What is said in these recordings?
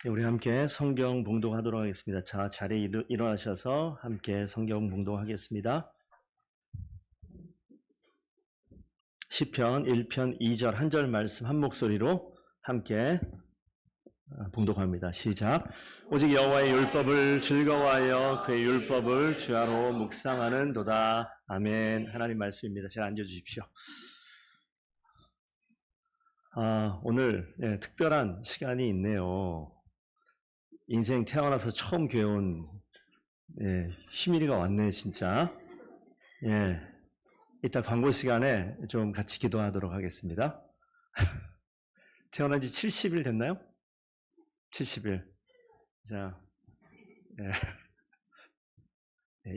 우리 함께 성경 봉독하도록 하겠습니다. 자, 자리에 일어나셔서 함께 성경 봉독하겠습니다. 시편 1편 2절 한 절 말씀 한 목소리로 함께 봉독합니다. 시작. 오직 여호와의 율법을 즐거워하여 그의 율법을 주야로 묵상하는도다. 아멘. 하나님 말씀입니다. 잘 앉아주십시오. 오늘 특별한 시간이 있네요. 인생 태어나서 처음 교회 온 희민이가 왔네 진짜. 이따 광고 시간에 좀 같이 기도하도록 하겠습니다. 태어난 지 70일 됐나요? 70일. 자,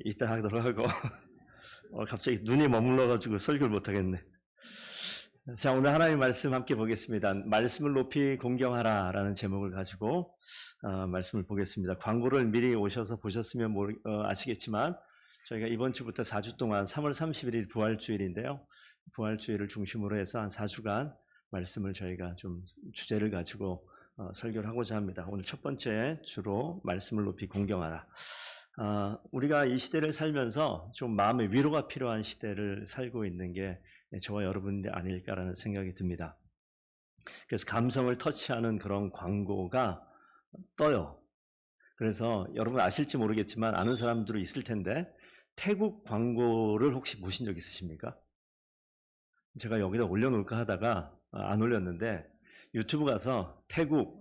이따 하도록 하고 갑자기 눈이 머물러가지고 설교를 못하겠네. 자, 오늘 하나님의 말씀 함께 보겠습니다. 말씀을 높이 공경하라 라는 제목을 가지고 말씀을 보겠습니다. 광고를 미리 오셔서 보셨으면 아시겠지만 저희가 이번 주부터 4주 동안 3월 31일 부활주일인데요. 부활주일을 중심으로 해서 한 4주간 말씀을 저희가 좀 주제를 가지고 설교를 하고자 합니다. 오늘 첫 번째 주로 말씀을 높이 공경하라. 우리가 이 시대를 살면서 좀 마음의 위로가 필요한 시대를 살고 있는 게 저와 여러분이 아닐까라는 생각이 듭니다. 그래서 감성을 터치하는 그런 광고가 떠요. 그래서 여러분 아실지 모르겠지만 아는 사람들이 있을 텐데 태국 광고를 혹시 보신 적 있으십니까? 제가 여기다 올려놓을까 하다가 안 올렸는데 유튜브 가서 태국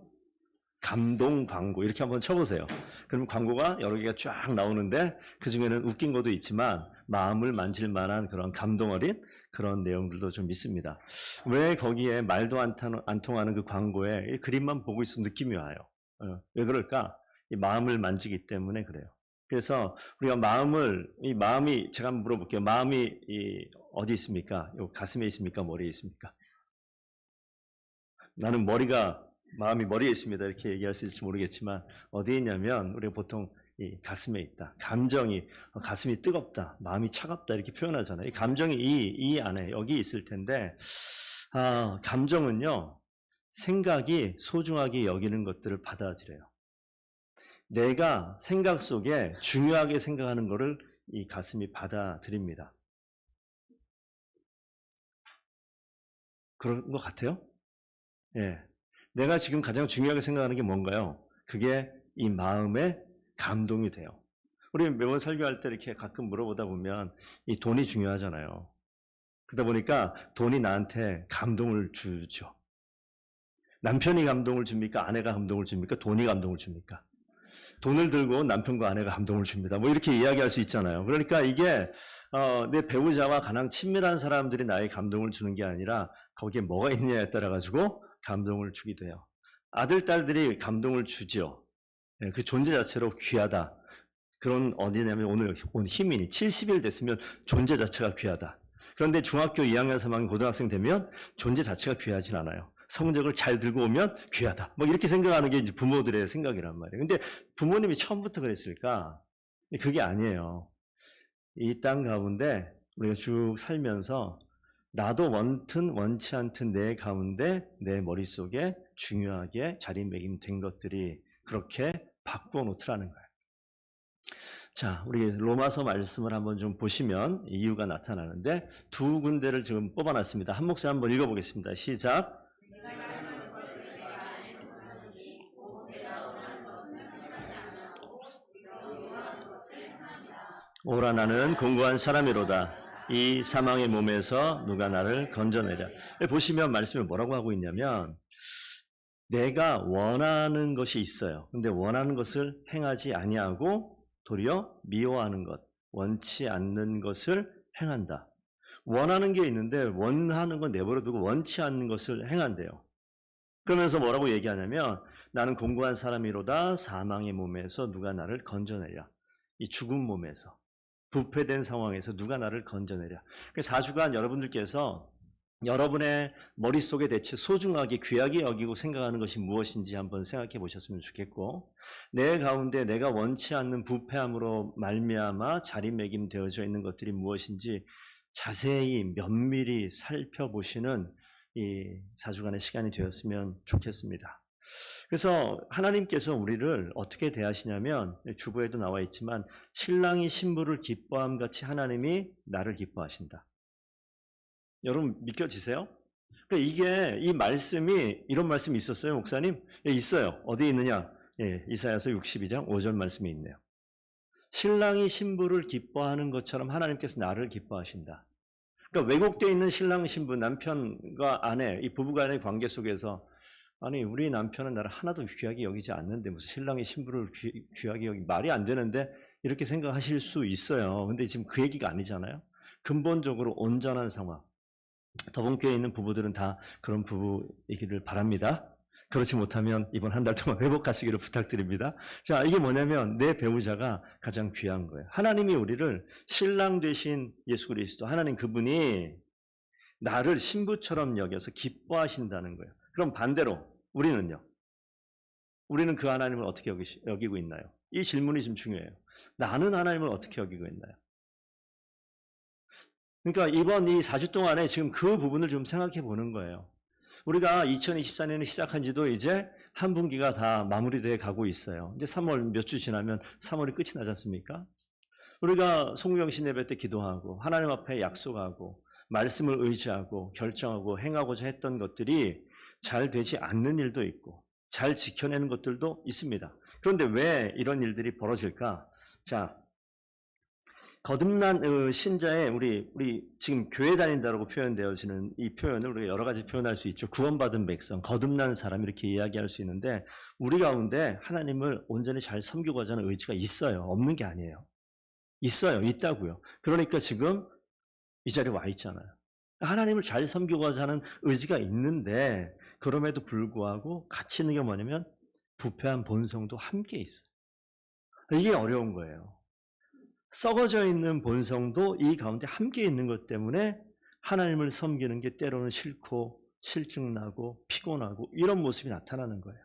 감동 광고 이렇게 한번 쳐보세요. 그럼 광고가 여러 개가 쫙 나오는데 그 중에는 웃긴 것도 있지만 마음을 만질 만한 그런 감동 어린 그런 내용들도 좀 있습니다. 왜 거기에 말도 안 통하는 그 광고에 그림만 보고 있어도 느낌이 와요. 왜 그럴까? 이 마음을 만지기 때문에 그래요. 그래서 우리가 마음이 제가 한번 물어볼게요. 마음이 어디 있습니까? 가슴에 있습니까? 머리에 있습니까? 나는 마음이 머리에 있습니다. 이렇게 얘기할 수 있을지 모르겠지만 어디에 있냐면 우리가 보통 이 가슴에 있다. 감정이 가슴이 뜨겁다. 마음이 차갑다. 이렇게 표현하잖아요. 이 감정이 이 안에 여기 있을 텐데 감정은요. 생각이 소중하게 여기는 것들을 받아들여요. 내가 생각 속에 중요하게 생각하는 것을 이 가슴이 받아들입니다. 그런 것 같아요? 내가 지금 가장 중요하게 생각하는 게 뭔가요? 그게 이 마음의 감동이 돼요. 우리 매번 설교할 때 이렇게 가끔 물어보다 보면 이 돈이 중요하잖아요. 그러다 보니까 돈이 나한테 감동을 주죠. 남편이 감동을 줍니까? 아내가 감동을 줍니까? 돈이 감동을 줍니까? 돈을 들고 남편과 아내가 감동을 줍니다. 뭐 이렇게 이야기할 수 있잖아요. 그러니까 이게 내 배우자와 가장 친밀한 사람들이 나의 감동을 주는 게 아니라 거기에 뭐가 있느냐에 따라 가지고 감동을 주기도 해요. 아들, 딸들이 감동을 주죠. 그 존재 자체로 귀하다. 그런 어디냐면 오늘 희민이 70일 됐으면 존재 자체가 귀하다. 그런데 중학교 2학년, 3학년, 고등학생 되면 존재 자체가 귀하진 않아요. 성적을 잘 들고 오면 귀하다. 뭐 이렇게 생각하는 게 이제 부모들의 생각이란 말이에요. 근데 부모님이 처음부터 그랬을까? 그게 아니에요. 이 땅 가운데 우리가 쭉 살면서 나도 원튼 원치 않든 내 가운데 내 머릿속에 중요하게 자리매김된 것들이 그렇게 바꾸어 놓더라는 거예요. 자, 우리 로마서 말씀을 한번 좀 보시면 이유가 나타나는데 두 군데를 지금 뽑아놨습니다. 한 목소리 한번 읽어보겠습니다. 시작. 오라 나는 공고한 사람이로다. 이 사망의 몸에서 누가 나를 건져내랴. 보시면 말씀이 뭐라고 하고 있냐면 내가 원하는 것이 있어요. 근데 원하는 것을 행하지 아니하고 도리어 미워하는 것, 원치 않는 것을 행한다. 원하는 게 있는데 원하는 건 내버려두고 원치 않는 것을 행한대요. 그러면서 뭐라고 얘기하냐면 나는 공고한 사람이로다. 사망의 몸에서 누가 나를 건져내랴. 이 죽은 몸에서 부패된 상황에서 누가 나를 건져내랴. 4주간 여러분들께서 여러분의 머릿속에 대체 소중하게 귀하게 여기고 생각하는 것이 무엇인지 한번 생각해 보셨으면 좋겠고 내 가운데 내가 원치 않는 부패함으로 말미암아 자리매김되어져 있는 것들이 무엇인지 자세히 면밀히 살펴보시는 이 4주간의 시간이 되었으면 좋겠습니다. 그래서 하나님께서 우리를 어떻게 대하시냐면 주보에도 나와 있지만 신랑이 신부를 기뻐함 같이 하나님이 나를 기뻐하신다. 여러분 믿겨지세요? 그러니까 이게 이 말씀이 이런 말씀이 있었어요, 목사님? 예, 있어요. 어디 있느냐? 예, 이사야서 62장 5절 말씀이 있네요. 신랑이 신부를 기뻐하는 것처럼 하나님께서 나를 기뻐하신다. 그러니까 왜곡되어 있는 신랑 신부 남편과 아내 이 부부간의 관계 속에서 아니 우리 남편은 나를 하나도 귀하게 여기지 않는데 무슨 신랑이 신부를 귀하게 여기 말이 안 되는데 이렇게 생각하실 수 있어요. 근데 지금 그 얘기가 아니잖아요. 근본적으로 온전한 상황. 더본교에 있는 부부들은 다 그런 부부이기를 바랍니다. 그렇지 못하면 이번 한 달 동안 회복하시기를 부탁드립니다. 자, 이게 뭐냐면 내 배우자가 가장 귀한 거예요. 하나님이 우리를 신랑 되신 예수 그리스도 하나님 그분이 나를 신부처럼 여겨서 기뻐하신다는 거예요. 그럼 반대로 우리는요? 우리는 그 하나님을 어떻게 여기고 있나요? 이 질문이 좀 중요해요. 나는 하나님을 어떻게 여기고 있나요? 그러니까 이번 이 4주 동안에 지금 그 부분을 좀 생각해 보는 거예요. 우리가 2024년을 시작한 지도 이제 한 분기가 다 마무리되어 가고 있어요. 이제 3월 몇 주 지나면 3월이 끝이 나지 않습니까? 우리가 송구영신 예배 때 기도하고 하나님 앞에 약속하고 말씀을 의지하고 결정하고 행하고자 했던 것들이 잘 되지 않는 일도 있고 잘 지켜내는 것들도 있습니다. 그런데 왜 이런 일들이 벌어질까? 자, 거듭난 신자의 우리 지금 교회 다닌다라고 표현되어지는 이 표현을 우리가 여러 가지 표현할 수 있죠. 구원받은 백성, 거듭난 사람 이렇게 이야기할 수 있는데 우리 가운데 하나님을 온전히 잘 섬기고자 하는 의지가 있어요. 없는 게 아니에요. 있어요. 있다고요. 그러니까 지금 이 자리에 와 있잖아요. 하나님을 잘 섬기고자 하는 의지가 있는데 그럼에도 불구하고 같이 있는 게 뭐냐면 부패한 본성도 함께 있어요. 이게 어려운 거예요. 썩어져 있는 본성도 이 가운데 함께 있는 것 때문에 하나님을 섬기는 게 때로는 싫고 실증나고 피곤하고 이런 모습이 나타나는 거예요.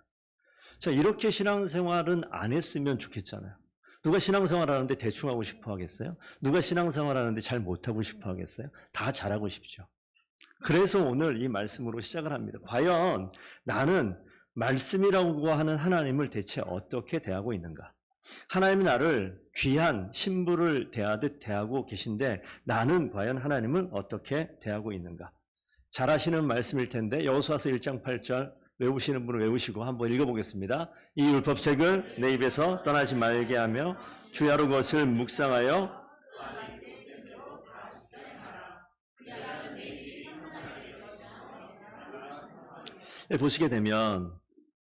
자, 이렇게 신앙생활은 안 했으면 좋겠잖아요. 누가 신앙생활 하는데 대충 하고 싶어 하겠어요? 누가 신앙생활 하는데 잘 못하고 싶어 하겠어요? 다 잘하고 싶죠. 그래서 오늘 이 말씀으로 시작을 합니다. 과연 나는 말씀이라고 하는 하나님을 대체 어떻게 대하고 있는가? 하나님이 나를 귀한 신부를 대하듯 대하고 계신데 나는 과연 하나님을 어떻게 대하고 있는가? 잘 아시는 말씀일 텐데 여호수아서 1장 8절 외우시는 분은 외우시고 한번 읽어보겠습니다. 이 율법책을 내 입에서 떠나지 말게 하며 주야로 그것을 묵상하여 보시게 되면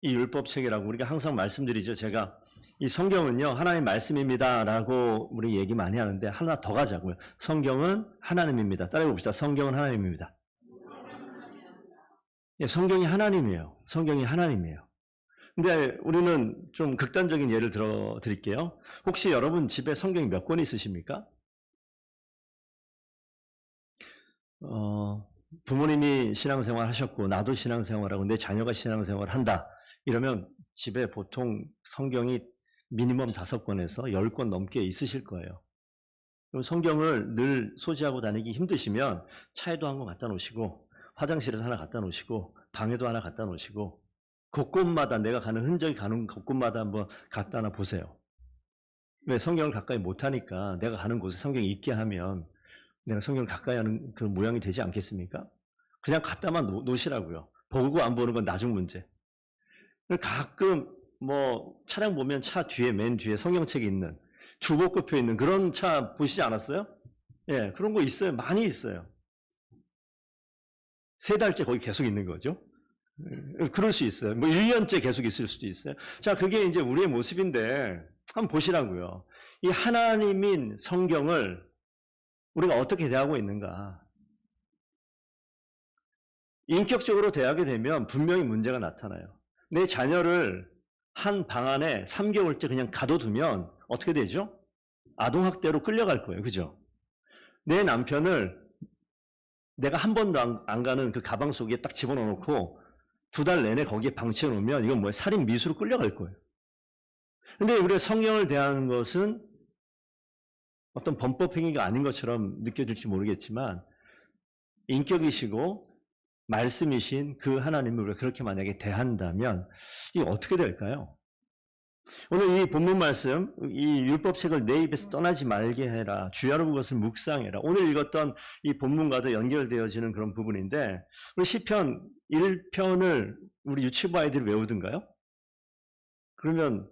이 율법책이라고 우리가 항상 말씀드리죠. 제가 이 성경은요 하나님 말씀입니다라고 우리 얘기 많이 하는데 하나 더 가자고요. 성경은 하나님입니다. 따라해 봅시다. 성경은 하나님입니다. 성경이 하나님이에요. 성경이 하나님이에요. 근데 우리는 좀 극단적인 예를 들어 드릴게요. 혹시 여러분 집에 성경이 몇 권 있으십니까? 부모님이 신앙생활 하셨고 나도 신앙생활하고 내 자녀가 신앙생활 한다. 이러면 집에 보통 성경이 미니멈 5권에서 10권 넘게 있으실 거예요. 그럼 성경을 늘 소지하고 다니기 힘드시면 차에도 한 권 갖다 놓으시고 화장실에도 하나 갖다 놓으시고 방에도 하나 갖다 놓으시고 곳곳마다 내가 가는 흔적이 가는 곳곳마다 한번 갖다 놔 보세요. 왜 성경을 가까이 못하니까 내가 가는 곳에 성경이 있게 하면 내가 성경을 가까이 하는 그 모양이 되지 않겠습니까? 그냥 갖다만 놓으시라고요. 보고 안 보는 건 나중 문제. 가끔 뭐 차량 보면 차 뒤에 맨 뒤에 성경책이 있는 주보 꼽혀 있는 그런 차 보시지 않았어요? 예, 그런 거 있어요. 많이 있어요. 3달째 거기 계속 있는 거죠. 그럴 수 있어요. 뭐 1년째 계속 있을 수도 있어요. 자, 그게 이제 우리의 모습인데 한번 보시라고요. 이 하나님인 성경을 우리가 어떻게 대하고 있는가? 인격적으로 대하게 되면 분명히 문제가 나타나요. 내 자녀를 한 방 안에 3개월째 그냥 가둬두면 어떻게 되죠? 아동학대로 끌려갈 거예요. 그죠? 내 남편을 내가 한 번도 안 가는 그 가방 속에 딱 집어넣고 2달 내내 거기에 방치해 놓으면 이건 뭐예요? 살인 미수로 끌려갈 거예요. 근데 우리가 성경을 대하는 것은 어떤 범법 행위가 아닌 것처럼 느껴질지 모르겠지만 인격이시고 말씀이신 그 하나님을 우리가 그렇게 만약에 대한다면 이게 어떻게 될까요? 오늘 이 본문 말씀, 이 율법책을 내 입에서 떠나지 말게 해라. 주야로 그것을 묵상해라. 오늘 읽었던 이 본문과도 연결되어지는 그런 부분인데 우리 시편 1편을 우리 유치부 아이들이 외우던가요? 그러면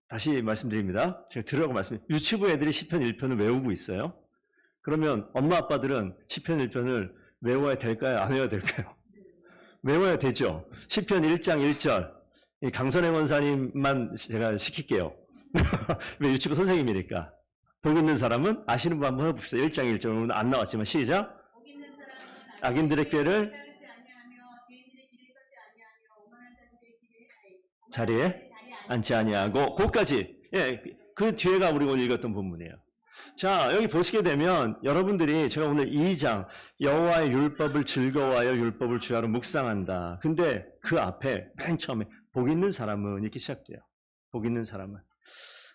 다시 말씀드립니다. 제가 들으라고 유치부 애들이 시편 1편을 외우고 있어요. 그러면 엄마 아빠들은 시편 1편을 외워야 될까요? 안 외워야 될까요? 외워야 되죠. 시편 1장 1절. 강선혜 원사님만 제가 시킬게요. 왜 유치부 선생님이니까. 복 있는 사람은 아시는 분 한번 해봅시다. 1장 1절. 오늘 안 나왔지만 시작. 악인들의 꾀를 자리에 앉지 아니하고 그것까지. 예, 그 뒤에가 우리가 오늘 읽었던 본문이에요. 자, 여기 보시게 되면 여러분들이 제가 오늘 2장 여호와의 율법을 즐거워하여 율법을 주야로 묵상한다. 근데 그 앞에 맨 처음에 복 있는 사람은 이렇게 시작돼요. 복 있는 사람은.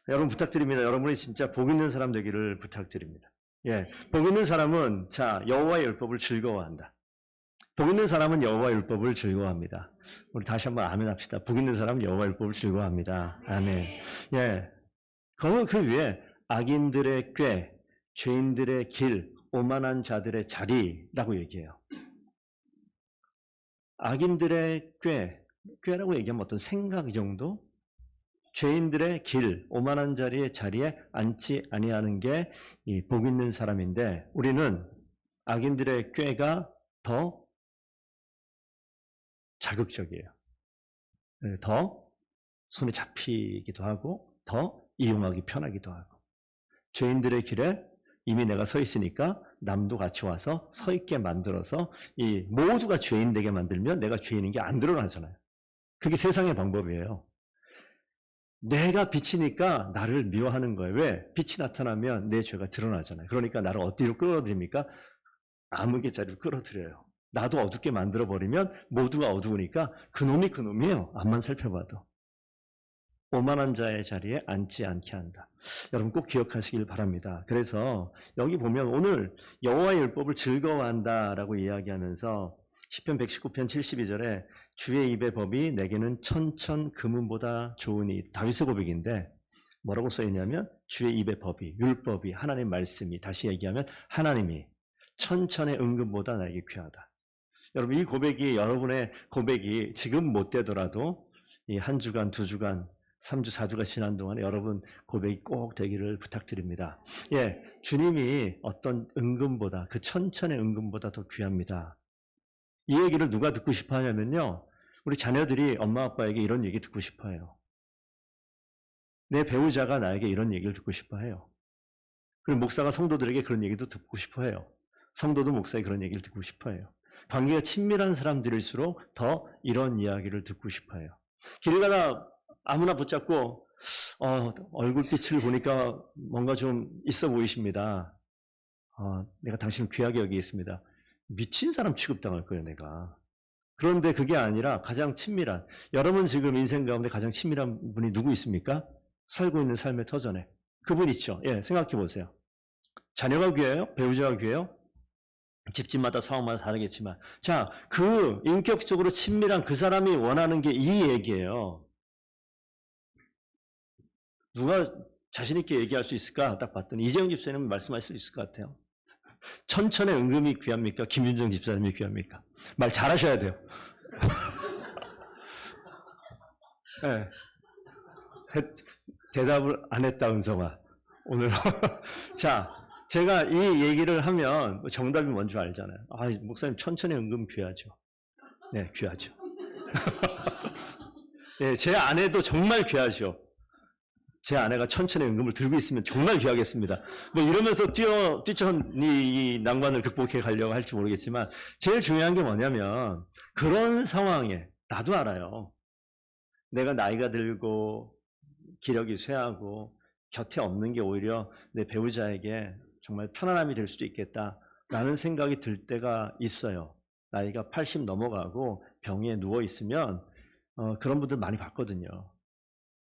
여러분 부탁드립니다. 여러분이 진짜 복 있는 사람 되기를 부탁드립니다. 예, 복 있는 사람은 자 여호와의 율법을 즐거워한다. 복 있는 사람은 여호와의 율법을 즐거워합니다. 우리 다시 한번 아멘 합시다. 복 있는 사람은 여호와의 율법을 즐거워합니다. 아멘. 예, 그러면 그 위에 악인들의 꾀, 죄인들의 길, 오만한 자들의 자리라고 얘기해요. 악인들의 꾀라고 얘기하면 어떤 생각 정도? 죄인들의 길, 오만한 자리에 앉지 아니하는 게 이 복 있는 사람인데 우리는 악인들의 꾀가 더 자극적이에요. 더 손에 잡히기도 하고 더 이용하기 편하기도 하고 죄인들의 길에 이미 내가 서 있으니까 남도 같이 와서 서 있게 만들어서 이 모두가 죄인 되게 만들면 내가 죄인인 게 안 드러나잖아요. 그게 세상의 방법이에요. 내가 빛이니까 나를 미워하는 거예요. 왜? 빛이 나타나면 내 죄가 드러나잖아요. 그러니까 나를 어디로 끌어들입니까? 암흑의 자리로 끌어들여요. 나도 어둡게 만들어버리면 모두가 어두우니까 그놈이 그놈이에요. 앞만 살펴봐도. 오만한 자의 자리에 앉지 않게 한다. 여러분 꼭 기억하시길 바랍니다. 그래서 여기 보면 오늘 여호와의 율법을 즐거워한다라고 이야기하면서 시편 119편 72절에 주의 입의 법이 내게는 천천 금은보다 좋으니 다윗의 고백인데 뭐라고 써있냐면 주의 입의 법이 율법이 하나님 말씀이 다시 얘기하면 하나님이 천천의 은금보다 나에게 귀하다. 여러분 이 고백이 여러분의 고백이 지금 못 되더라도 이 한 주간 두 주간 3주 4주가 지난 동안에 여러분 고백이 꼭 되기를 부탁드립니다. 예, 주님이 어떤 은금보다 그 천천의 은금보다 더 귀합니다. 이 얘기를 누가 듣고 싶어 하냐면요. 우리 자녀들이 엄마 아빠에게 이런 얘기 듣고 싶어 해요. 내 배우자가 나에게 이런 얘기를 듣고 싶어 해요. 그리고 목사가 성도들에게 그런 얘기도 듣고 싶어 해요. 성도도 목사의 그런 얘기를 듣고 싶어 해요. 관계가 친밀한 사람들일수록 더 이런 이야기를 듣고 싶어 해요. 길 가다 아무나 붙잡고 얼굴빛을 보니까 뭔가 좀 있어 보이십니다. 내가 당신을 귀하게 여기겠습니다. 미친 사람 취급당할 거예요, 내가. 그런데 그게 아니라 가장 친밀한, 여러분 지금 인생 가운데 가장 친밀한 분이 누구 있습니까? 살고 있는 삶의 터전에. 그분 있죠. 예, 생각해 보세요. 자녀가 귀해요? 배우자가 귀해요? 집집마다 상황마다 다르겠지만. 자, 그 인격적으로 친밀한 그 사람이 원하는 게 이 얘기예요. 누가 자신있게 얘기할 수 있을까? 딱 봤더니 이재용 집사님은 말씀할 수 있을 것 같아요. 천천의 은금이 귀합니까? 김윤정 집사님이 귀합니까? 말 잘하셔야 돼요. 네. 대답을 안 했다, 은성아. 오늘. 자, 제가 이 얘기를 하면 정답이 뭔지 알잖아요. 목사님 천천의 은금 귀하죠. 네, 귀하죠. 네, 제 아내도 정말 귀하죠. 제 아내가 천천의 은금을 들고 있으면 정말 귀하겠습니다. 뭐 이러면서 뛰쳐선 이 난관을 극복해 가려고 할지 모르겠지만 제일 중요한 게 뭐냐면 그런 상황에 나도 알아요. 내가 나이가 들고 기력이 쇠하고 곁에 없는 게 오히려 내 배우자에게 정말 편안함이 될 수도 있겠다라는 생각이 들 때가 있어요. 나이가 80 넘어가고 병에 누워 있으면 그런 분들 많이 봤거든요.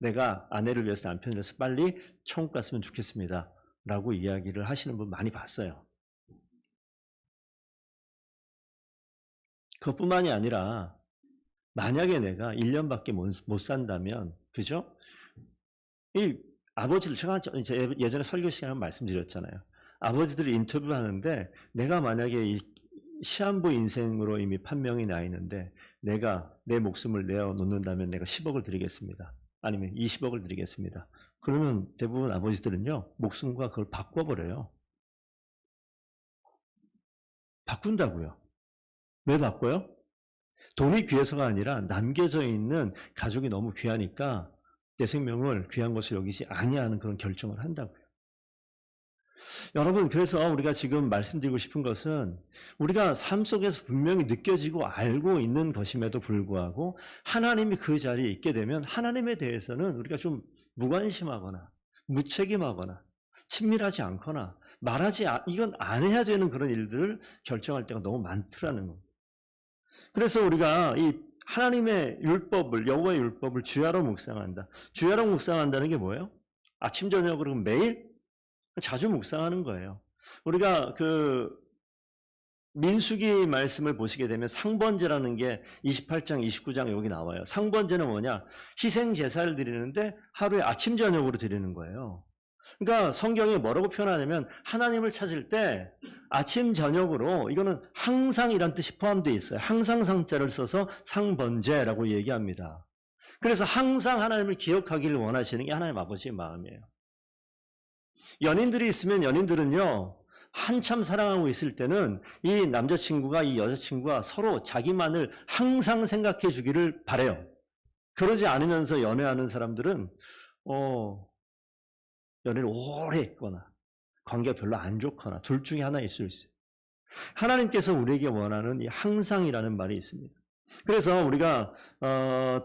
내가 아내를 위해서 남편을 위해서 빨리 천국 갔으면 좋겠습니다. 라고 이야기를 하시는 분 많이 봤어요. 그것뿐만이 아니라 만약에 내가 1년밖에 못 산다면, 그죠? 이 아버지를 제가 예전에 설교 시간에 말씀드렸잖아요. 아버지들이 인터뷰하는데 내가 만약에 이 시한부 인생으로 이미 판명이 나 있는데 내가 내 목숨을 내어놓는다면 내가 10억을 드리겠습니다. 아니면 20억을 드리겠습니다. 그러면 대부분 아버지들은요, 목숨과 그걸 바꿔버려요. 바꾼다고요. 왜 바꿔요? 돈이 귀해서가 아니라 남겨져 있는 가족이 너무 귀하니까 내 생명을 귀한 것을 여기지 아니하는 그런 결정을 한다고요. 여러분, 그래서 우리가 지금 말씀드리고 싶은 것은 우리가 삶 속에서 분명히 느껴지고 알고 있는 것임에도 불구하고 하나님이 그 자리에 있게 되면 하나님에 대해서는 우리가 좀 무관심하거나 무책임하거나 친밀하지 않거나 이건 안 해야 되는 그런 일들을 결정할 때가 너무 많더라는 겁니다. 그래서 우리가 이 하나님의 율법을, 여호와의 율법을 주야로 묵상한다. 주야로 묵상한다는 게 뭐예요? 아침 저녁으로 매일 자주 묵상하는 거예요. 우리가 그 민수기 말씀을 보시게 되면 상번제라는 게 28장, 29장 여기 나와요. 상번제는 뭐냐? 희생 제사를 드리는데 하루에 아침 저녁으로 드리는 거예요. 그러니까 성경이 뭐라고 표현하냐면 하나님을 찾을 때 아침 저녁으로, 이거는 항상이란 뜻이 포함되어 있어요. 항상 상자를 써서 상번제라고 얘기합니다. 그래서 항상 하나님을 기억하기를 원하시는 게 하나님 아버지의 마음이에요. 연인들이 있으면 연인들은요, 한참 사랑하고 있을 때는 이 남자친구가 이 여자친구가 서로 자기만을 항상 생각해 주기를 바라요. 그러지 않으면서 연애하는 사람들은 연애를 오래 했거나 관계가 별로 안 좋거나 둘 중에 하나일 수 있어요. 하나님께서 우리에게 원하는 이 항상이라는 말이 있습니다. 그래서 우리가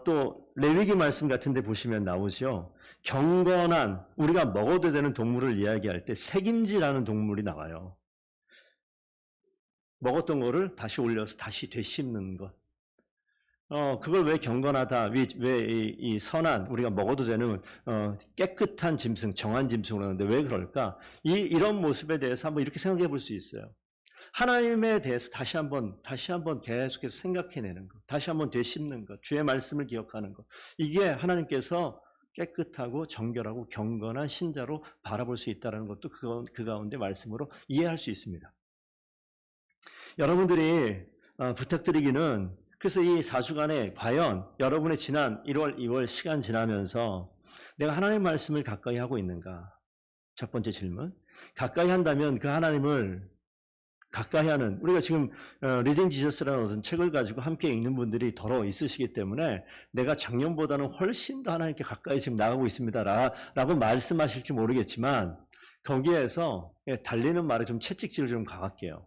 또 레위기 말씀 같은 데 보시면 나오죠. 경건한, 우리가 먹어도 되는 동물을 이야기할 때 색임지라는 동물이 나와요. 먹었던 거를 다시 올려서 다시 되씹는 것. 그걸 왜 경건하다, 왜 이 선한, 우리가 먹어도 되는 깨끗한 짐승, 정한 짐승으로 하는데 왜 그럴까? 이런 모습에 대해서 한번 이렇게 생각해 볼 수 있어요. 하나님에 대해서 다시 한번 계속해서 생각해내는 것, 다시 한번 되씹는 것, 주의 말씀을 기억하는 것. 이게 하나님께서 깨끗하고 정결하고 경건한 신자로 바라볼 수 있다는 것도 그 가운데 말씀으로 이해할 수 있습니다. 여러분들이 부탁드리기는, 그래서 이 4주간에 과연 여러분의 지난 1월, 2월 시간 지나면서 내가 하나님의 말씀을 가까이 하고 있는가? 첫 번째 질문. 가까이 한다면 그 하나님을 가까이 하는, 우리가 지금 리딩 지저스라는 어떤 책을 가지고 함께 읽는 분들이 더러 있으시기 때문에 내가 작년보다는 훨씬 더 하나님께 가까이 지금 나가고 있습니다 라고 말씀하실지 모르겠지만 거기에서 달리는 말에 좀 채찍질을 좀 가갈게요.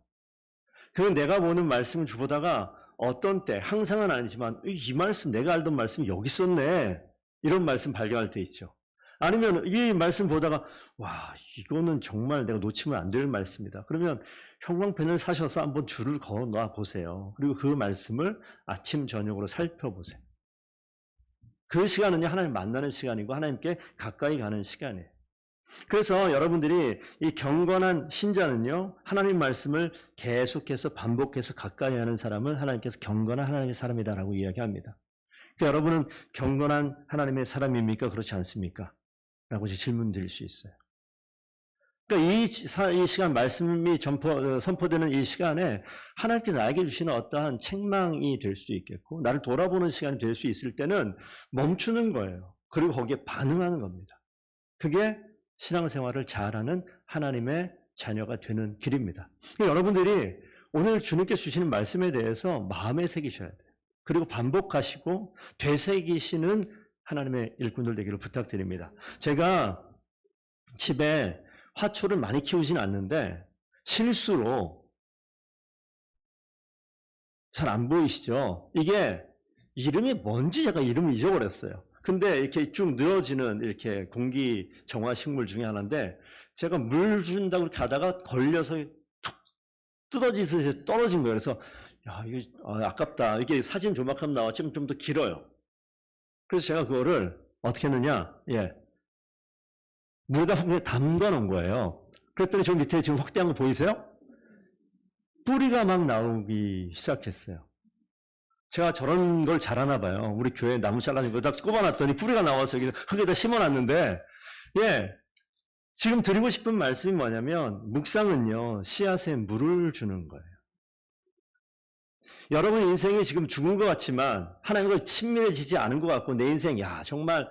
그건 내가 보는 말씀을 보다가 어떤 때, 항상은 아니지만 이 말씀, 내가 알던 말씀이 여기 있었네, 이런 말씀 발견할 때 있죠. 아니면 이 말씀 보다가 와, 이거는 정말 내가 놓치면 안 될 말씀이다. 그러면 형광펜을 사셔서 한번 줄을 걸어 놔 보세요. 그리고 그 말씀을 아침 저녁으로 살펴보세요. 그 시간은요, 하나님 만나는 시간이고 하나님께 가까이 가는 시간이에요. 그래서 여러분들이 이 경건한 신자는요, 하나님 말씀을 계속해서 반복해서 가까이 하는 사람을 하나님께서 경건한 하나님의 사람이다라고 이야기합니다. 그러니까 여러분은 경건한 하나님의 사람입니까? 그렇지 않습니까? 라고 질문 드릴 수 있어요. 그러니까 이 시간 말씀이 선포되는 이 시간에 하나님께서 나에게 주시는 어떠한 책망이 될 수도 있겠고 나를 돌아보는 시간이 될 수 있을 때는 멈추는 거예요. 그리고 거기에 반응하는 겁니다. 그게 신앙생활을 잘하는 하나님의 자녀가 되는 길입니다. 여러분들이 오늘 주님께서 주시는 말씀에 대해서 마음에 새기셔야 돼요. 그리고 반복하시고 되새기시는 하나님의 일꾼들 되기를 부탁드립니다. 제가 집에 화초를 많이 키우진 않는데 실수로, 잘 안 보이시죠? 이게 이름이 뭔지 제가 이름을 잊어버렸어요. 근데 이렇게 쭉 늘어지는 이렇게 공기 정화 식물 중에 하나인데 제가 물 준다고 이렇게 하다가 걸려서 툭 뜯어지듯이 떨어진 거예요. 그래서 야, 이거 아깝다. 이게 사진 조막하면 나왔지만 좀 더 길어요. 그래서 제가 그거를 어떻게 했느냐? 물에다 그냥 담가 놓은 거예요. 그랬더니 저 밑에 지금 확대한 거 보이세요? 뿌리가 막 나오기 시작했어요. 제가 저런 걸 잘하나 봐요. 우리 교회 나무 잘라진 거 딱 꼽아놨더니 뿌리가 나와서 여기 흙에다 심어놨는데, 예. 지금 드리고 싶은 말씀이 뭐냐면, 묵상은요, 씨앗에 물을 주는 거예요. 여러분 인생이 지금 죽은 것 같지만, 하나님과 친밀해지지 않은 것 같고, 내 인생, 야, 정말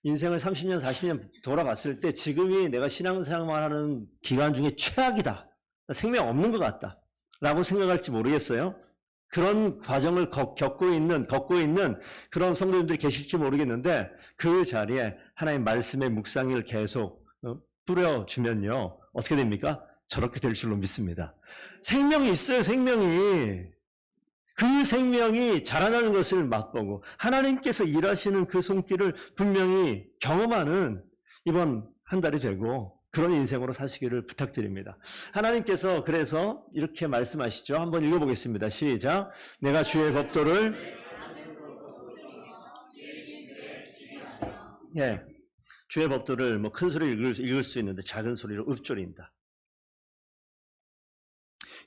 인생을 30년, 40년 돌아봤을 때 지금이 내가 신앙생활하는 기간 중에 최악이다. 생명 없는 것 같다. 라고 생각할지 모르겠어요. 그런 과정을 걷고 있는 그런 성도님들이 계실지 모르겠는데 그 자리에 하나님 말씀의 묵상을 계속 뿌려주면요. 어떻게 됩니까? 저렇게 될 줄로 믿습니다. 생명이 있어요. 생명이. 그 생명이 자라나는 것을 맛보고 하나님께서 일하시는 그 손길을 분명히 경험하는 이번 한 달이 되고 그런 인생으로 사시기를 부탁드립니다. 하나님께서 그래서 이렇게 말씀하시죠. 한번 읽어보겠습니다. 시작. 내가 주의 법도를 주의 법도를 뭐 큰 소리로 읽을 수 있는데 작은 소리로 읊조린다.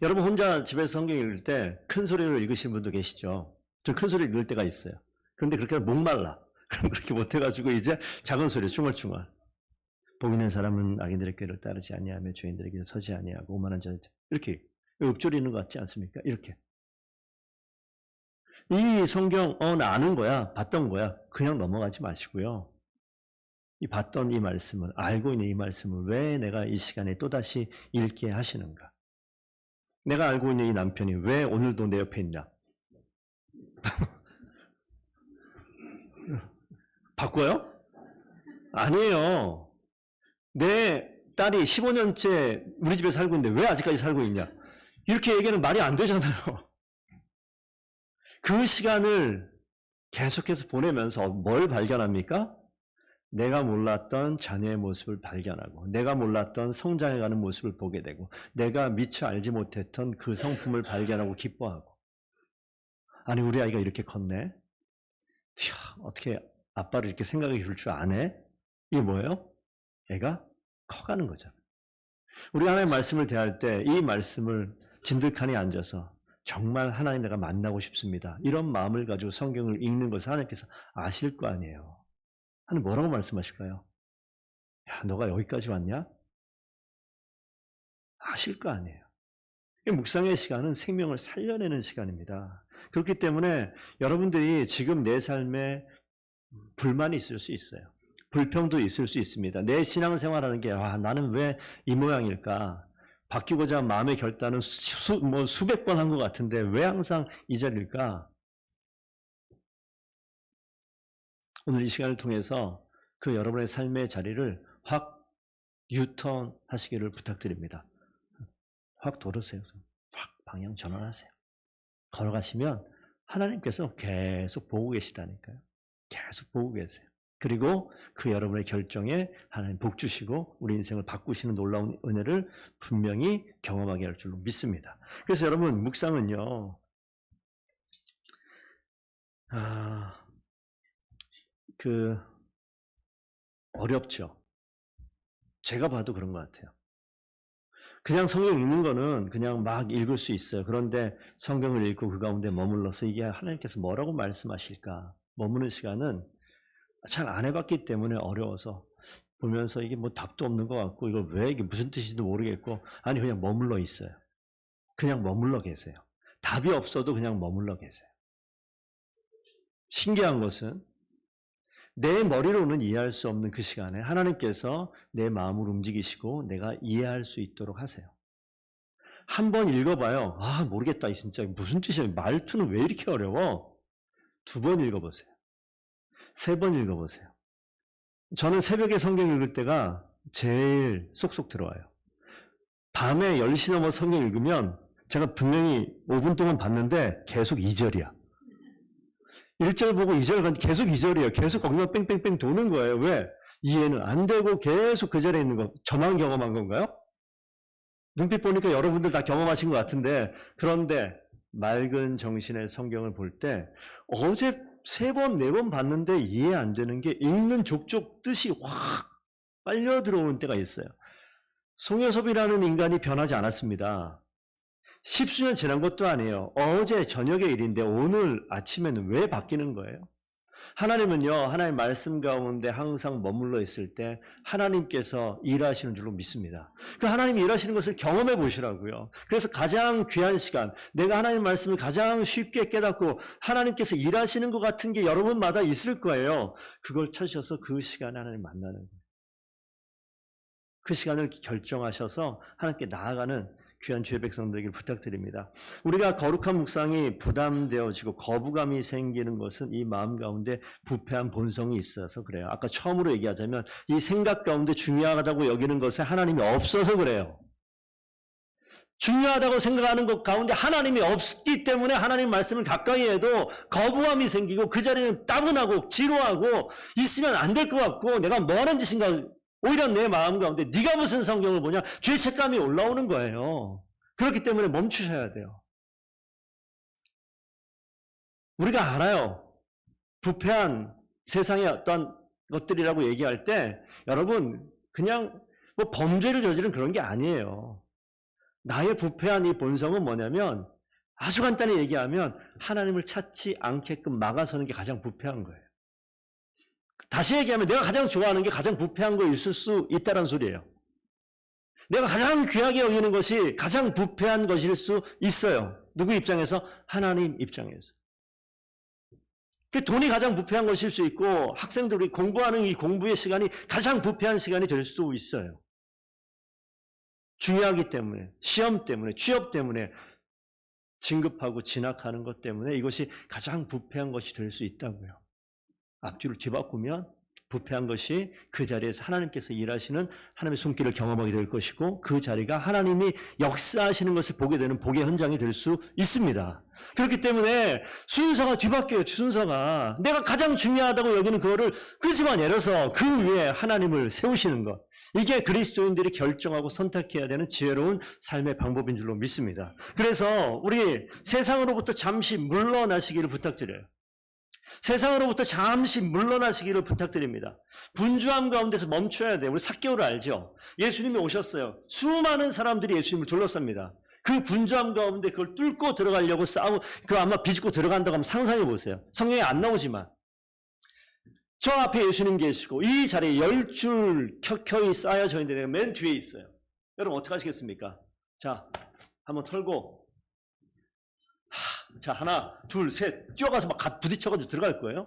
여러분 혼자 집에서 성경 읽을 때 큰 소리로 읽으시는 분도 계시죠. 좀 큰 소리 읽을 때가 있어요. 그런데 그렇게 목말라. 그럼 그렇게 못해가지고 이제 작은 소리 중얼중얼. 복 있는 사람은 악인들의 꾀를 따르지 아니하며 죄인들의 길에 서지 아니하고 오만한 자는 이렇게 읊조리는 것 같지 않습니까? 이렇게. 이 성경 나 아는 거야. 봤던 거야. 그냥 넘어가지 마시고요. 이 봤던 이 말씀을 알고 있는 이 말씀을 왜 내가 이 시간에 또다시 읽게 하시는가? 내가 알고 있는 이 남편이 왜 오늘도 내 옆에 있냐? 바꿔요? 아니에요. 내 딸이 15년째 우리 집에 살고 있는데 왜 아직까지 살고 있냐? 이렇게 얘기하는 말이 안 되잖아요. 그 시간을 계속해서 보내면서 뭘 발견합니까? 내가 몰랐던 자녀의 모습을 발견하고 내가 몰랐던 성장해가는 모습을 보게 되고 내가 미처 알지 못했던 그 성품을 발견하고 기뻐하고 아니 우리 아이가 이렇게 컸네? 이야, 어떻게 아빠를 이렇게 생각해 줄 줄 아네? 이게 뭐예요? 애가 커가는 거잖아요. 우리 하나님의 말씀을 대할 때 이 말씀을 진득하니 앉아서 정말 하나님 내가 만나고 싶습니다. 이런 마음을 가지고 성경을 읽는 것을 하나님께서 아실 거 아니에요. 하나님 뭐라고 말씀하실까요? 야, 너가 여기까지 왔냐? 아실 거 아니에요. 묵상의 시간은 생명을 살려내는 시간입니다. 그렇기 때문에 여러분들이 지금 내 삶에 불만이 있을 수 있어요. 불평도 있을 수 있습니다. 내 신앙생활하는 게 나는 왜 이 모양일까? 바뀌고자 마음의 결단은 수백 번 한 것 같은데 왜 항상 이 자리일까? 오늘 이 시간을 통해서 그 여러분의 삶의 자리를 확 유턴 하시기를 부탁드립니다. 확 돌으세요. 확 방향 전환하세요. 걸어가시면 하나님께서 계속 보고 계시다니까요. 계속 보고 계세요. 그리고 그 여러분의 결정에 하나님 복 주시고 우리 인생을 바꾸시는 놀라운 은혜를 분명히 경험하게 할 줄로 믿습니다. 그래서 여러분 묵상은요. 어렵죠. 제가 봐도 그런 것 같아요. 그냥 성경 읽는 거는 그냥 막 읽을 수 있어요. 그런데 성경을 읽고 그 가운데 머물러서 이게 하나님께서 뭐라고 말씀하실까 머무는 시간은 잘 안 해봤기 때문에 어려워서 보면서 이게 뭐 답도 없는 것 같고 이거 왜 이게 무슨 뜻인지도 모르겠고 아니 그냥 머물러 있어요. 그냥 머물러 계세요. 답이 없어도 그냥 머물러 계세요. 신기한 것은 내 머리로는 이해할 수 없는 그 시간에 하나님께서 내 마음을 움직이시고 내가 이해할 수 있도록 하세요. 한번 읽어봐요. 모르겠다. 진짜 무슨 뜻이야. 말투는 왜 이렇게 어려워? 2번 읽어보세요. 3번 읽어보세요. 저는 새벽에 성경 읽을 때가 제일 쏙쏙 들어와요. 밤에 10시 넘어 성경 읽으면 제가 분명히 5분 동안 봤는데 계속 2절이야. 1절 보고 2절 가는데 계속 2절이에요. 계속 거기만 뺑뺑뺑 도는 거예요. 왜? 이해는 안 되고 계속 그 자리에 있는 거. 저만 경험한 건가요? 눈빛 보니까 여러분들 다 경험하신 것 같은데 그런데 맑은 정신의 성경을 볼 때 어제 3번, 4번 봤는데 이해 안 되는 게 읽는 족족 뜻이 확 빨려 들어오는 때가 있어요. 송여섭이라는 인간이 변하지 않았습니다. 십수년 지난 것도 아니에요. 어제 저녁의 일인데 오늘 아침에는 왜 바뀌는 거예요? 하나님은요, 하나님 말씀 가운데 항상 머물러 있을 때 하나님께서 일하시는 줄로 믿습니다. 그 하나님이 일하시는 것을 경험해 보시라고요. 그래서 가장 귀한 시간, 내가 하나님 말씀을 가장 쉽게 깨닫고 하나님께서 일하시는 것 같은 게 여러분마다 있을 거예요. 그걸 찾으셔서 그 시간에 하나님 만나는 거예요. 그 시간을 결정하셔서 하나님께 나아가는 귀한 주의 백성들에게 부탁드립니다. 우리가 거룩한 묵상이 부담되어지고 거부감이 생기는 것은 이 마음 가운데 부패한 본성이 있어서 그래요. 아까 처음으로 얘기하자면 이 생각 가운데 중요하다고 여기는 것에 하나님이 없어서 그래요. 중요하다고 생각하는 것 가운데 하나님이 없기 때문에 하나님 말씀을 가까이 해도 거부감이 생기고 그 자리는 따분하고 지루하고 있으면 안 될 것 같고 내가 뭐 하는 짓인가, 오히려 내 마음 가운데 네가 무슨 성경을 보냐, 죄책감이 올라오는 거예요. 그렇기 때문에 멈추셔야 돼요. 우리가 알아요. 부패한 세상의 어떤 것들이라고 얘기할 때 여러분 그냥 뭐 범죄를 저지른 그런 게 아니에요. 나의 부패한 이 본성은 뭐냐면 아주 간단히 얘기하면 하나님을 찾지 않게끔 막아서는 게 가장 부패한 거예요. 다시 얘기하면 내가 가장 좋아하는 게 가장 부패한 거 있을 수 있다는 소리예요. 내가 가장 귀하게 여기는 것이 가장 부패한 것일 수 있어요. 누구 입장에서? 하나님 입장에서. 돈이 가장 부패한 것일 수 있고 학생들이 공부하는 이 공부의 시간이 가장 부패한 시간이 될 수 있어요. 중요하기 때문에, 시험 때문에, 취업 때문에, 진급하고 진학하는 것 때문에 이것이 가장 부패한 것이 될 수 있다고요. 앞뒤를 뒤바꾸면 부패한 것이 그 자리에서 하나님께서 일하시는 하나님의 손길을 경험하게 될 것이고 그 자리가 하나님이 역사하시는 것을 보게 되는 복의 현장이 될 수 있습니다. 그렇기 때문에 순서가 뒤바뀌어요. 순서가 내가 가장 중요하다고 여기는 그거를 끄집어내려서 그 위에 하나님을 세우시는 것, 이게 그리스도인들이 결정하고 선택해야 되는 지혜로운 삶의 방법인 줄로 믿습니다. 그래서 우리 세상으로부터 잠시 물러나시기를 부탁드려요. 세상으로부터 잠시 물러나시기를 부탁드립니다. 분주함 가운데서 멈춰야 돼요. 우리 삭개오를 알죠? 예수님이 오셨어요. 수많은 사람들이 예수님을 둘러쌉니다. 그 분주함 가운데 그걸 뚫고 들어가려고 그 아마 비집고 들어간다고 하면 상상해 보세요. 성경에 안 나오지만 저 앞에 예수님 계시고 이 자리에 10줄 켜켜이 쌓여져 있는데 내가 맨 뒤에 있어요. 여러분 어떻게 하시겠습니까? 자, 한번 털고 자, 하나, 둘, 셋 뛰어가서 막 부딪혀가지고 들어갈 거예요.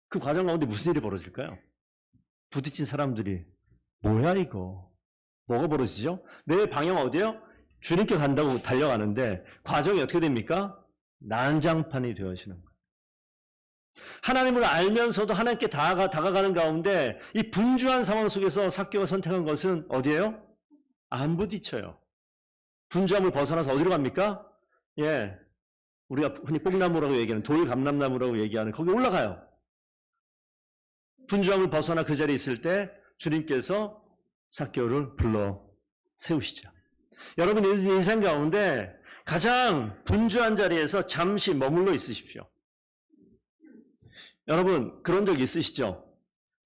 그 과정 가운데 무슨 일이 벌어질까요? 부딪힌 사람들이 뭐야 이거? 뭐가 벌어지죠? 내 방향 어디예요? 주님께 간다고 달려가는데 과정이 어떻게 됩니까? 난장판이 되어지는 거예요. 하나님을 알면서도 하나님께 다가가는 가운데 이 분주한 상황 속에서 삭개오가 선택한 것은 어디예요? 안 부딪혀요. 분주함을 벗어나서 어디로 갑니까? 예, 우리가 흔히 뽕나무라고 얘기하는 돌감람나무라고 얘기하는 거기 올라가요. 분주함을 벗어나 그 자리에 있을 때 주님께서 삭개오를 불러 세우시죠. 여러분 인생 가운데 가장 분주한 자리에서 잠시 머물러 있으십시오. 여러분 그런 적 있으시죠?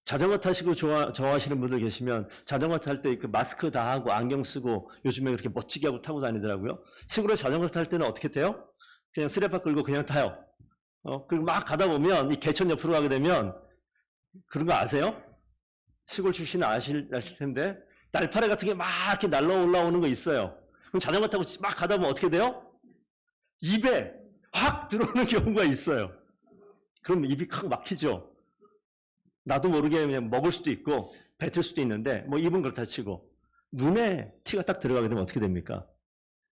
자전거 타시고 좋아하시는 분들 계시면 자전거 탈 때 그 마스크 다 하고 안경 쓰고 요즘에 그렇게 멋지게 하고 타고 다니더라고요. 시골에 자전거 탈 때는 어떻게 타요? 그냥 스레파 끌고 그냥 타요. 그리고 막 가다 보면 이 개천 옆으로 가게 되면 그런 거 아세요? 시골 출신은 아실 텐데 날파래 같은 게 막 이렇게 날라 올라오는 거 있어요. 그럼 자전거 타고 막 가다 보면 어떻게 돼요? 입에 확 들어오는 경우가 있어요. 그럼 입이 확 막히죠. 나도 모르게 그냥 먹을 수도 있고 뱉을 수도 있는데 뭐 입은 그렇다 치고 눈에 티가 딱 들어가게 되면 어떻게 됩니까?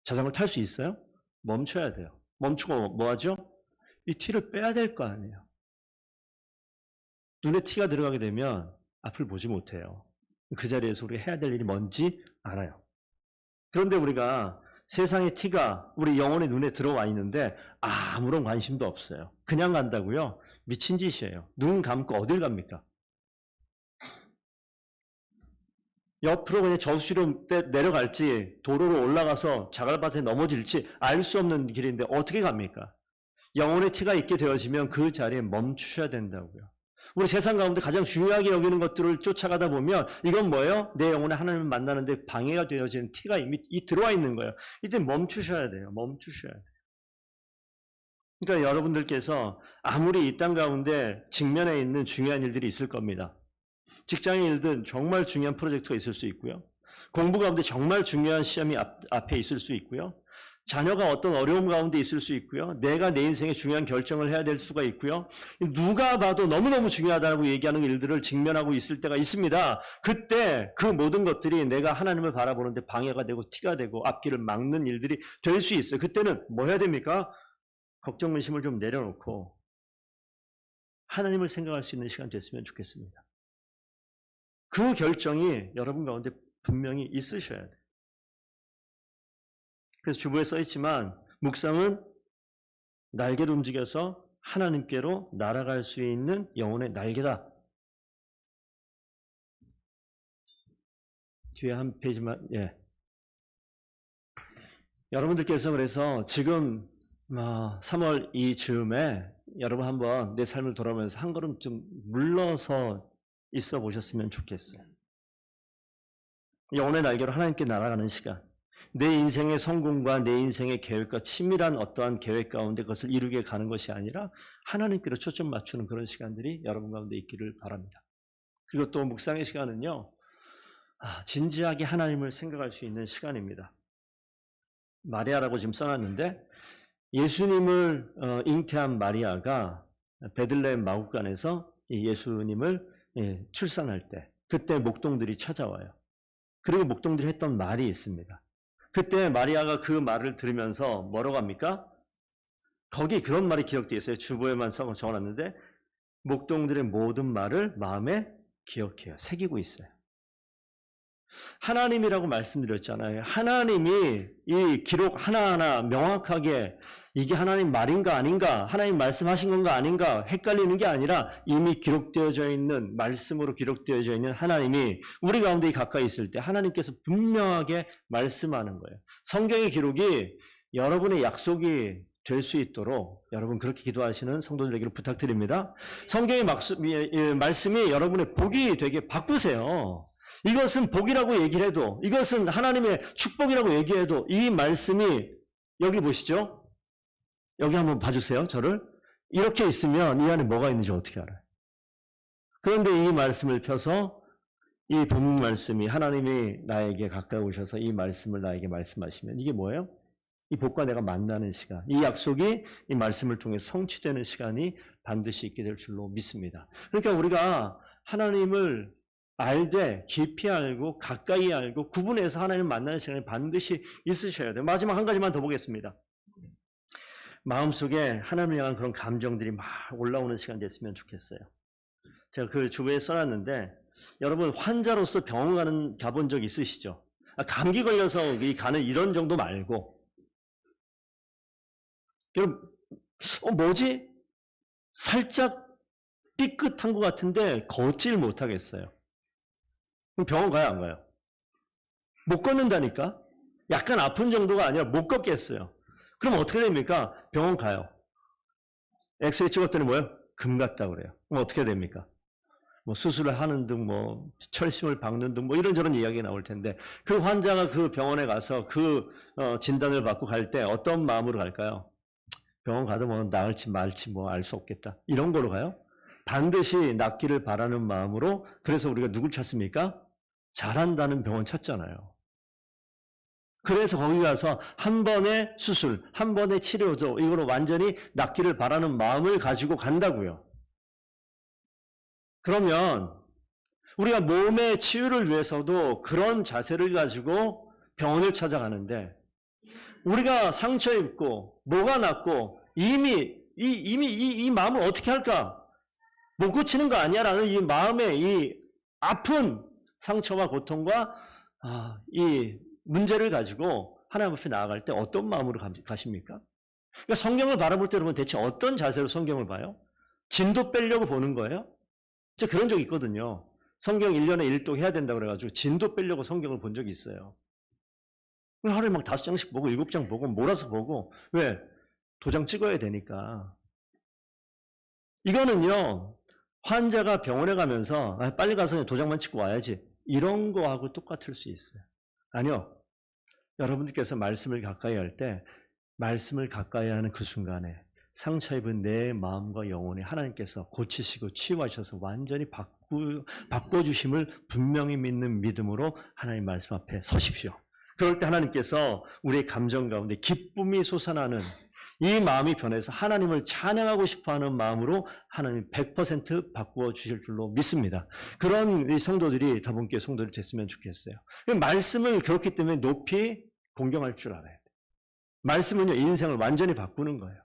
자전거를 탈 수 있어요? 멈춰야 돼요. 멈추고 뭐 하죠? 이 티를 빼야 될 거 아니에요. 눈에 티가 들어가게 되면 앞을 보지 못해요. 그 자리에서 우리가 해야 될 일이 뭔지 알아요. 그런데 우리가 세상의 티가 우리 영혼의 눈에 들어와 있는데 아무런 관심도 없어요. 그냥 간다고요? 미친 짓이에요. 눈 감고 어딜 갑니까? 옆으로 그냥 저수지로 내려갈지 도로로 올라가서 자갈밭에 넘어질지 알 수 없는 길인데 어떻게 갑니까? 영혼의 티가 있게 되어지면 그 자리에 멈추셔야 된다고요. 우리 세상 가운데 가장 중요하게 여기는 것들을 쫓아가다 보면 이건 뭐예요? 내 영혼에 하나님을 만나는데 방해가 되어지는 티가 이미 들어와 있는 거예요. 이때 멈추셔야 돼요. 멈추셔야 돼요. 그러니까 여러분들께서 아무리 이 땅 가운데 직면해 있는 중요한 일들이 있을 겁니다. 직장의 일든 정말 중요한 프로젝트가 있을 수 있고요. 공부 가운데 정말 중요한 시험이 앞에 있을 수 있고요. 자녀가 어떤 어려움 가운데 있을 수 있고요. 내가 내 인생에 중요한 결정을 해야 될 수가 있고요. 누가 봐도 너무너무 중요하다고 얘기하는 일들을 직면하고 있을 때가 있습니다. 그때 그 모든 것들이 내가 하나님을 바라보는데 방해가 되고 티가 되고 앞길을 막는 일들이 될 수 있어요. 그때는 뭐 해야 됩니까? 걱정, 근심을 좀 내려놓고 하나님을 생각할 수 있는 시간 됐으면 좋겠습니다. 그 결정이 여러분 가운데 분명히 있으셔야 돼요. 그래서 주보에 써 있지만 묵상은 날개를 움직여서 하나님께로 날아갈 수 있는 영혼의 날개다. 뒤에 한 페이지만. 여러분들께서 그래서 지금 3월 이즈음에 여러분 한번 내 삶을 돌아보면서 한 걸음 좀 물러서 있어 보셨으면 좋겠어요. 영혼의 날개로 하나님께 날아가는 시간. 내 인생의 성공과 내 인생의 계획과 치밀한 어떠한 계획 가운데 그것을 이루게 가는 것이 아니라 하나님께로 초점 맞추는 그런 시간들이 여러분 가운데 있기를 바랍니다. 그리고 또 묵상의 시간은요, 진지하게 하나님을 생각할 수 있는 시간입니다. 마리아라고 지금 써놨는데 예수님을 잉태한 마리아가 베들레헴 마구간에서 예수님을 출산할 때 그때 목동들이 찾아와요. 그리고 목동들이 했던 말이 있습니다. 그때 마리아가 그 말을 들으면서 뭐라고 합니까? 거기 그런 말이 기록되어 있어요. 주보에만 적어놨는데 목동들의 모든 말을 마음에 기억해요. 새기고 있어요. 하나님이라고 말씀드렸잖아요. 하나님이 이 기록 하나하나 명확하게 이게 하나님 말인가 아닌가, 하나님 말씀하신 건가 아닌가 헷갈리는 게 아니라 이미 기록되어져 있는, 말씀으로 기록되어져 있는 하나님이 우리 가운데 가까이 있을 때 하나님께서 분명하게 말씀하는 거예요. 성경의 기록이 여러분의 약속이 될 수 있도록 여러분 그렇게 기도하시는 성도들에게 부탁드립니다. 성경의 말씀이 여러분의 복이 되게 바꾸세요. 이것은 복이라고 얘기를 해도, 이것은 하나님의 축복이라고 얘기해도 이 말씀이, 여기 보시죠. 여기 한번 봐주세요. 저를. 이렇게 있으면 이 안에 뭐가 있는지 어떻게 알아요? 그런데 이 말씀을 펴서 이 본 말씀이 하나님이 나에게 가까이 오셔서 이 말씀을 나에게 말씀하시면 이게 뭐예요? 이 복과 내가 만나는 시간, 이 약속이 이 말씀을 통해 성취되는 시간이 반드시 있게 될 줄로 믿습니다. 그러니까 우리가 하나님을 알되 깊이 알고 가까이 알고 구분해서 하나님을 만나는 시간이 반드시 있으셔야 돼요. 마지막 한 가지만 더 보겠습니다. 마음속에 하나님을 향한 그런 감정들이 막 올라오는 시간 됐으면 좋겠어요. 제가 그 주보에 써놨는데 여러분 환자로서 병원 가본 적 있으시죠? 감기 걸려서 가는 이런 정도 말고 여러분 뭐지? 살짝 삐끗한 것 같은데 걷질 못하겠어요. 그럼 병원 가요 안 가요? 못 걷는다니까? 약간 아픈 정도가 아니라 못 걷겠어요. 그럼 어떻게 됩니까? 병원 가요. 엑스레이 찍었더니 뭐예요? 금 같다 그래요. 그럼 어떻게 됩니까? 뭐 수술을 하는 등, 뭐 철심을 박는 등, 뭐 이런저런 이야기가 나올 텐데 그 환자가 그 병원에 가서 그 진단을 받고 갈 때 어떤 마음으로 갈까요? 병원 가도 뭐 나을지 말지 뭐 알 수 없겠다. 이런 걸로 가요? 반드시 낫기를 바라는 마음으로. 그래서 우리가 누굴 찾습니까? 잘한다는 병원 찾잖아요. 그래서 거기 가서 한 번의 수술, 한 번의 치료죠. 이거로 완전히 낫기를 바라는 마음을 가지고 간다고요. 그러면 우리가 몸의 치유를 위해서도 그런 자세를 가지고 병원을 찾아가는데 우리가 상처 입고 뭐가 났고 이미 이 마음을 어떻게 할까? 못 고치는 거 아니야라는 이 마음의 이 아픈 상처와 고통과 이 문제를 가지고 하나님 앞에 나아갈 때 어떤 마음으로 가십니까? 그러니까 성경을 바라볼 때 여러분 대체 어떤 자세로 성경을 봐요? 진도 빼려고 보는 거예요? 저 그런 적 있거든요. 성경 1년에 1독 해야 된다고 그래가지고 진도 빼려고 성경을 본 적이 있어요. 하루에 막 5장씩 보고 7장 보고 몰아서 보고. 왜? 도장 찍어야 되니까. 이거는요 환자가 병원에 가면서 빨리 가서 도장만 찍고 와야지 이런 거하고 똑같을 수 있어요. 아니요. 여러분들께서 말씀을 가까이 할 때 말씀을 가까이 하는 그 순간에 상처 입은 내 마음과 영혼이 하나님께서 고치시고 치유하셔서 완전히 바꿔주심을 분명히 믿는 믿음으로 하나님 말씀 앞에 서십시오. 그럴 때 하나님께서 우리의 감정 가운데 기쁨이 솟아나는 이 마음이 변해서 하나님을 찬양하고 싶어하는 마음으로 하나님 100% 바꾸어 주실 줄로 믿습니다. 그런 이 성도들이 다분교회 성도들이 됐으면 좋겠어요. 말씀을 그렇기 때문에 높이 공경할 줄 알아야 돼요. 말씀은요, 인생을 완전히 바꾸는 거예요.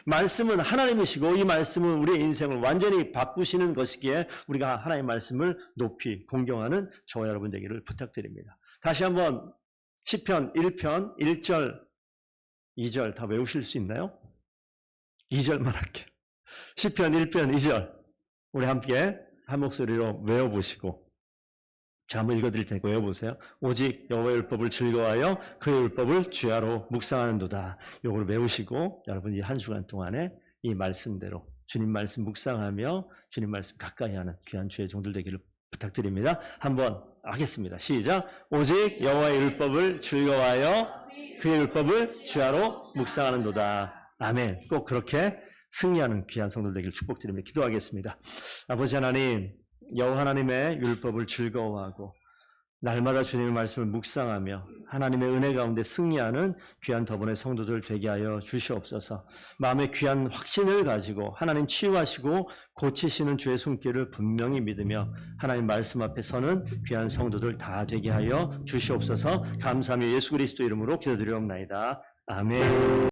말씀은 하나님이시고 이 말씀은 우리의 인생을 완전히 바꾸시는 것이기에 우리가 하나님의 말씀을 높이 공경하는 저와 여러분 되기를 부탁드립니다. 다시 한번 시편 1편 1절 2절 다 외우실 수 있나요? 2절만 할게요. 시편 1편 2절 우리 함께 한 목소리로 외워보시고 자, 한번 읽어드릴 테니까 외워보세요. 오직 여호와의 율법을 즐거워하여 그의 율법을 주야로 묵상하는도다. 요걸 외우시고 여러분 이 한 주간 동안에 이 말씀대로 주님 말씀 묵상하며 주님 말씀 가까이 하는 귀한 주의 종들 되기를 부탁드립니다. 한번 하겠습니다. 시작. 오직 여호와의 율법을 즐거워하여 그의 율법을 주야로 묵상하는도다. 아멘. 꼭 그렇게 승리하는 귀한 성도들 되기를 축복드립니다. 기도하겠습니다. 아버지 하나님, 여호와 하나님의 율법을 즐거워하고 날마다 주님의 말씀을 묵상하며 하나님의 은혜 가운데 승리하는 귀한 더번의 성도들 되게 하여 주시옵소서. 마음의 귀한 확신을 가지고 하나님 치유하시고 고치시는 주의 손길을 분명히 믿으며 하나님 말씀 앞에 서는 귀한 성도들 다 되게 하여 주시옵소서. 감사하며 예수 그리스도 이름으로 기도드리옵나이다. 아멘.